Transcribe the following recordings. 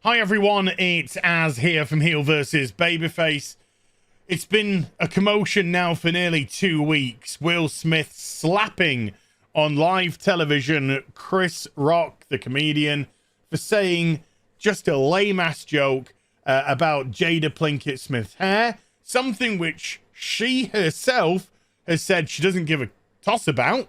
Hi everyone, it's Az here from HeelvsBabyface. It's been a commotion now for nearly 2 weeks. Will Smith slapping on live television Chris Rock, the comedian, for saying just a lame-ass joke about Jada Pinkett Smith's hair. Something which she herself has said she doesn't give a toss about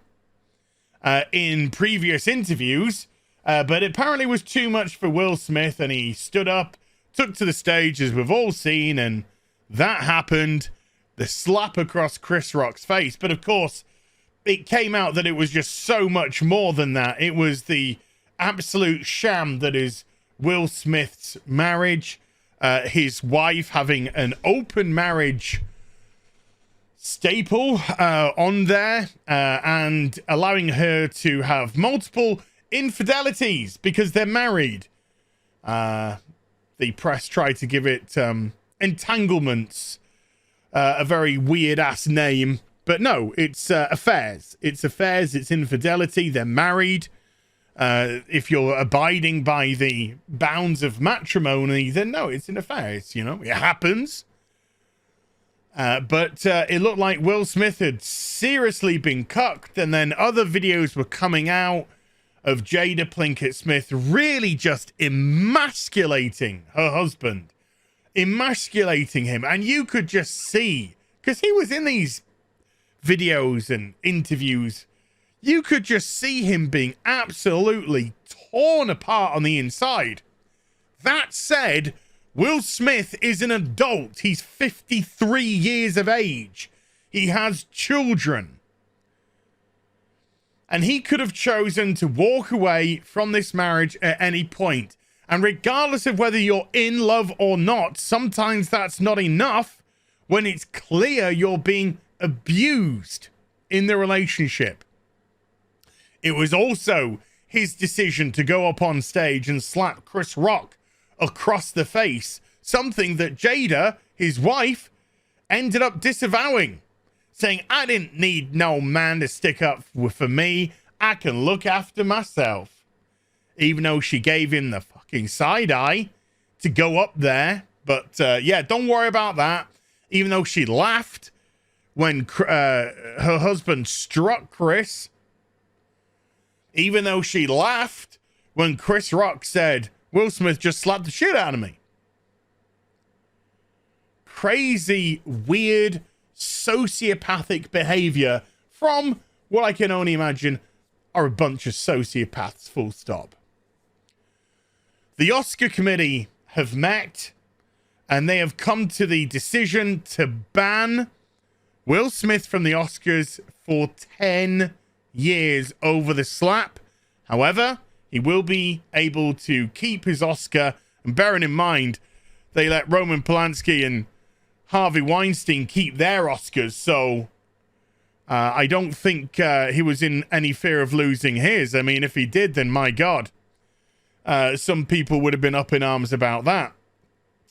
in previous interviews. But it apparently was too much for Will Smith, and he stood up, took to the stage, as we've all seen, and that happened. The slap across Chris Rock's face. But of course, it came out that it was just so much more than that. It was the absolute sham that is Will Smith's marriage, his wife having an open marriage staple on there, and allowing her to have multiple infidelities because they're married. The press tried to give it entanglements, a very weird ass name, but no, it's affairs. It's affairs. It's infidelity. They're married. If you're abiding by the bounds of matrimony, then no, it's an affair. It's, you know, it happens. But it looked like Will Smith had seriously been cucked, and then other videos were coming out of Jada Pinkett Smith really just emasculating her husband, emasculating him. And you could just see, because he was in these videos and interviews, you could just see him being absolutely torn apart on the inside. That said, Will Smith is an adult. He's 53 years of age. He has children. And he could have chosen to walk away from this marriage at any point. And regardless of whether you're in love or not, sometimes that's not enough when it's clear you're being abused in the relationship. It was also his decision to go up on stage and slap Chris Rock across the face, something that Jada, his wife, ended up disavowing, saying, "I didn't need no man to stick up for me. I can look after myself." Even though she gave him the fucking side eye to go up there. But yeah, don't worry about that. Even though she laughed when her husband struck Chris. Even though she laughed when Chris Rock said, "Will Smith just slapped the shit out of me." Crazy, weird, sociopathic behavior from what I can only imagine are a bunch of sociopaths, full stop. The Oscar committee have met, and they have come to the decision to ban Will Smith from the Oscars for 10 years over the slap. However, he will be able to keep his Oscar, and bearing in mind they let Roman Polanski and Harvey Weinstein keep their Oscars, so I don't think he was in any fear of losing his. I mean, if he did, then my God, some people would have been up in arms about that.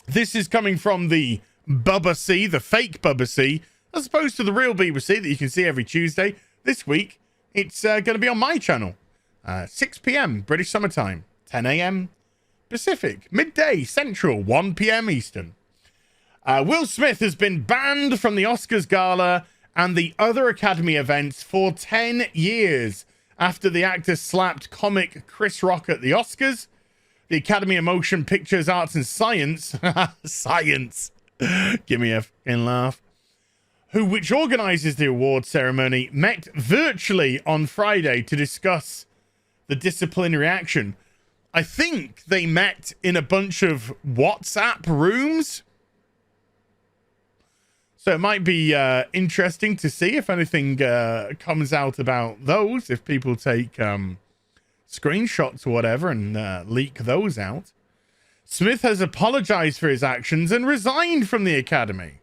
This is coming from the Bubba C, the fake Bubba C, as opposed to the real BBC that you can see every Tuesday. This week, it's going to be on my channel. 6 p.m. British summertime, 10 a.m. Pacific, midday Central, 1 p.m. Eastern. Will Smith has been banned from the Oscars Gala and the other Academy events for 10 years after the actor slapped comic Chris Rock at the Oscars. The Academy of Motion Pictures, Arts and Science, science, give me a fucking laugh, which organizes the award ceremony, met virtually on Friday to discuss the disciplinary action. I think they met in a bunch of WhatsApp rooms. So it might be interesting to see if anything comes out about those, if people take screenshots or whatever and leak those out. Smith has apologized for his actions and resigned from the Academy.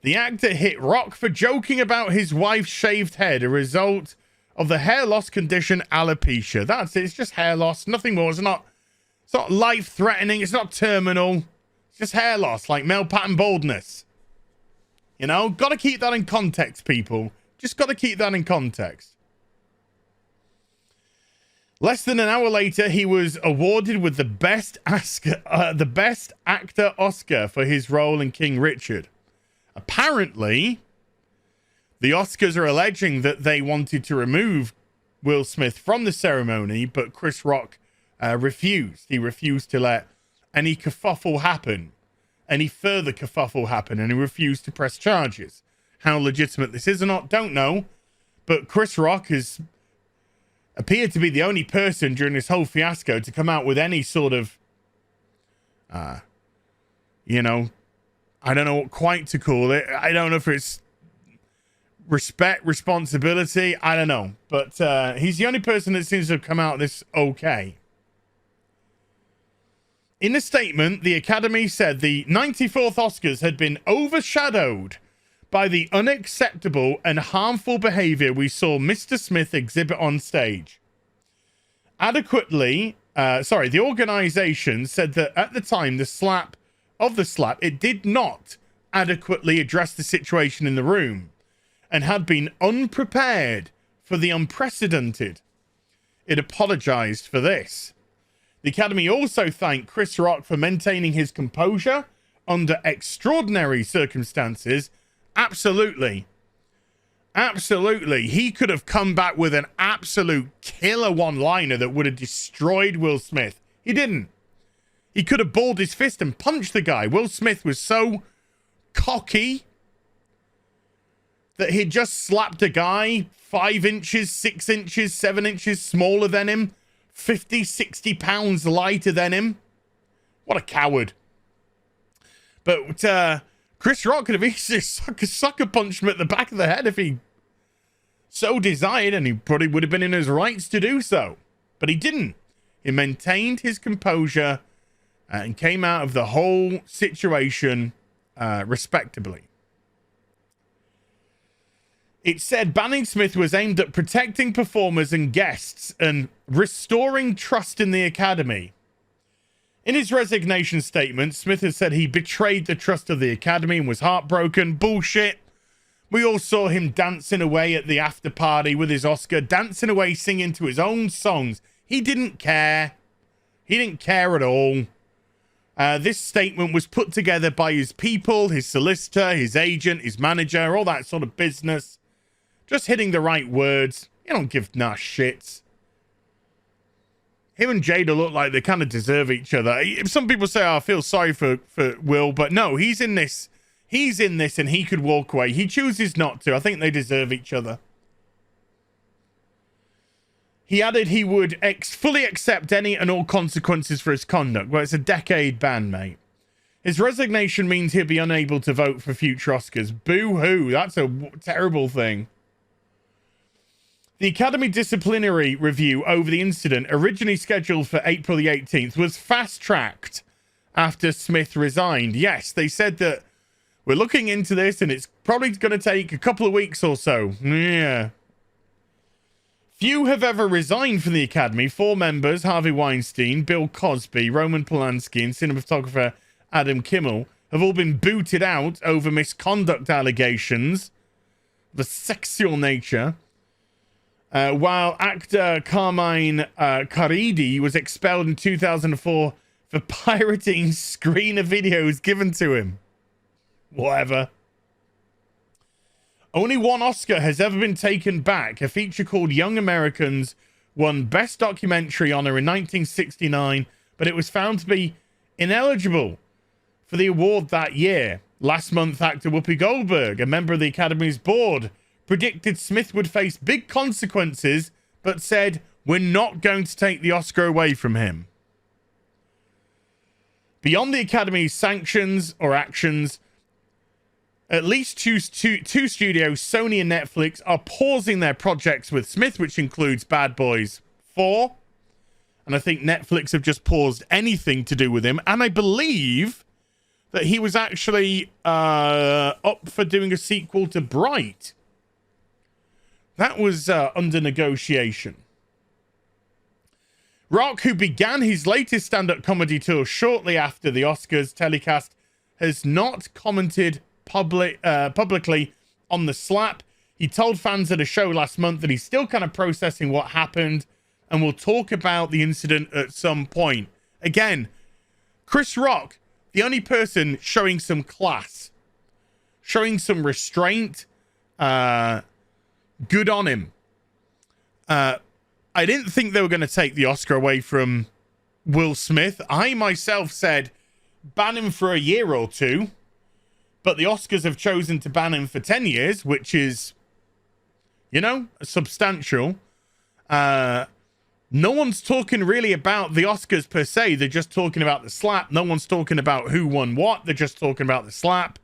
The actor hit Rock for joking about his wife's shaved head, a result of the hair loss condition alopecia. That's it. It's just hair loss, nothing more. It's not life-threatening. It's not terminal. It's just hair loss, like male pattern baldness. You know, got to keep that in context, people. Just got to keep that in context. Less than an hour later, he was awarded with the best actor Oscar for his role in King Richard. Apparently, the Oscars are alleging that they wanted to remove Will Smith from the ceremony, but Chris Rock refused. He refused to let any kerfuffle happen, any further kerfuffle happen, and he refused to press charges. How legitimate this is or not, don't know, but Chris Rock has appeared to be the only person during this whole fiasco to come out with any sort of, you know, I don't know what quite to call it. I don't know if it's respect, responsibility, I don't know, but he's the only person that seems to have come out this okay. In a statement, the Academy said the 94th Oscars had been overshadowed by the unacceptable and harmful behavior we saw Mr. Smith exhibit on stage. The organization said that at the time the slap, it did not adequately address the situation in the room and had been unprepared for the unprecedented. It apologized for this. The Academy also thanked Chris Rock for maintaining his composure under extraordinary circumstances. Absolutely. Absolutely. He could have come back with an absolute killer one-liner that would have destroyed Will Smith. He didn't. He could have balled his fist and punched the guy. Will Smith was so cocky that he'd just slapped a guy 5 inches, 6 inches, 7 inches smaller than him, 50, 60 pounds lighter than him. What a coward. But Chris Rock could have easily sucker punched him at the back of the head if he so desired, and he probably would have been in his rights to do so. But he didn't. He maintained his composure and came out of the whole situation respectably. It said banning Smith was aimed at protecting performers and guests and restoring trust in the Academy. In his resignation statement, Smith has said he betrayed the trust of the Academy and was heartbroken. Bullshit. We all saw him dancing away at the after party with his Oscar, dancing away, singing to his own songs. He didn't care. He didn't care at all. This statement was put together by his people, his solicitor, his agent, his manager, all that sort of business. Just hitting the right words. You don't give nah shits. Him and Jada look like they kind of deserve each other. Some people say, oh, I feel sorry for Will, but no, he's in this. He's in this and he could walk away. He chooses not to. I think they deserve each other. He added he would fully accept any and all consequences for his conduct. Well, it's a decade ban, mate. His resignation means he'll be unable to vote for future Oscars. Boo-hoo. That's a terrible thing. The Academy disciplinary review over the incident, originally scheduled for April the 18th, was fast-tracked after Smith resigned. Yes, they said that we're looking into this and it's probably going to take a couple of weeks or so. Yeah. Few have ever resigned from the Academy. 4 members, Harvey Weinstein, Bill Cosby, Roman Polanski, and cinematographer Adam Kimmel, have all been booted out over misconduct allegations of a sexual nature. While actor Carmine Caridi was expelled in 2004 for pirating screener videos given to him. Whatever. Only one Oscar has ever been taken back. A feature called Young Americans won Best Documentary honor in 1969, but it was found to be ineligible for the award that year. Last month, actor Whoopi Goldberg, a member of the Academy's board, predicted Smith would face big consequences, but said, we're not going to take the Oscar away from him. Beyond the Academy's sanctions or actions, at least two studios, Sony and Netflix, are pausing their projects with Smith, which includes Bad Boys 4. And I think Netflix have just paused anything to do with him. And I believe that he was actually up for doing a sequel to Bright. That was under negotiation. Rock, who began his latest stand-up comedy tour shortly after the Oscars telecast, has not commented publicly on the slap. He told fans at a show last month that he's still kind of processing what happened and we'll talk about the incident at some point. Again, Chris Rock, the only person showing some class, showing some restraint, good on him. I didn't think they were going to take the Oscar away from Will Smith. I myself said ban him for a year or two, but the Oscars have chosen to ban him for 10 years, which is, you know, substantial. No one's talking really about the Oscars per se. They're just talking about the slap. No one's talking about who won what. They're just talking about the slap.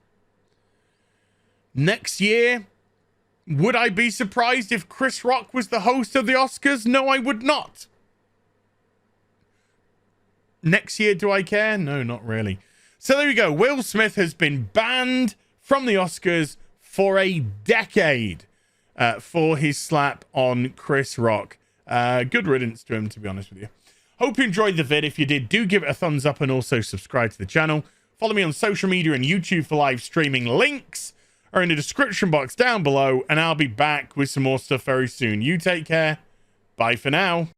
Next year, would I be surprised if Chris Rock was the host of the Oscars? No, I would not. Next year, do I care? No, not really. So there you go. Will Smith has been banned from the Oscars for a decade for his slap on Chris Rock. Good riddance to him, to be honest with you. Hope you enjoyed the vid. If you did, do give it a thumbs up and also subscribe to the channel. Follow me on social media and YouTube for live streaming. Links are in the description box down below, and I'll be back with some more stuff very soon. You take care. Bye for now.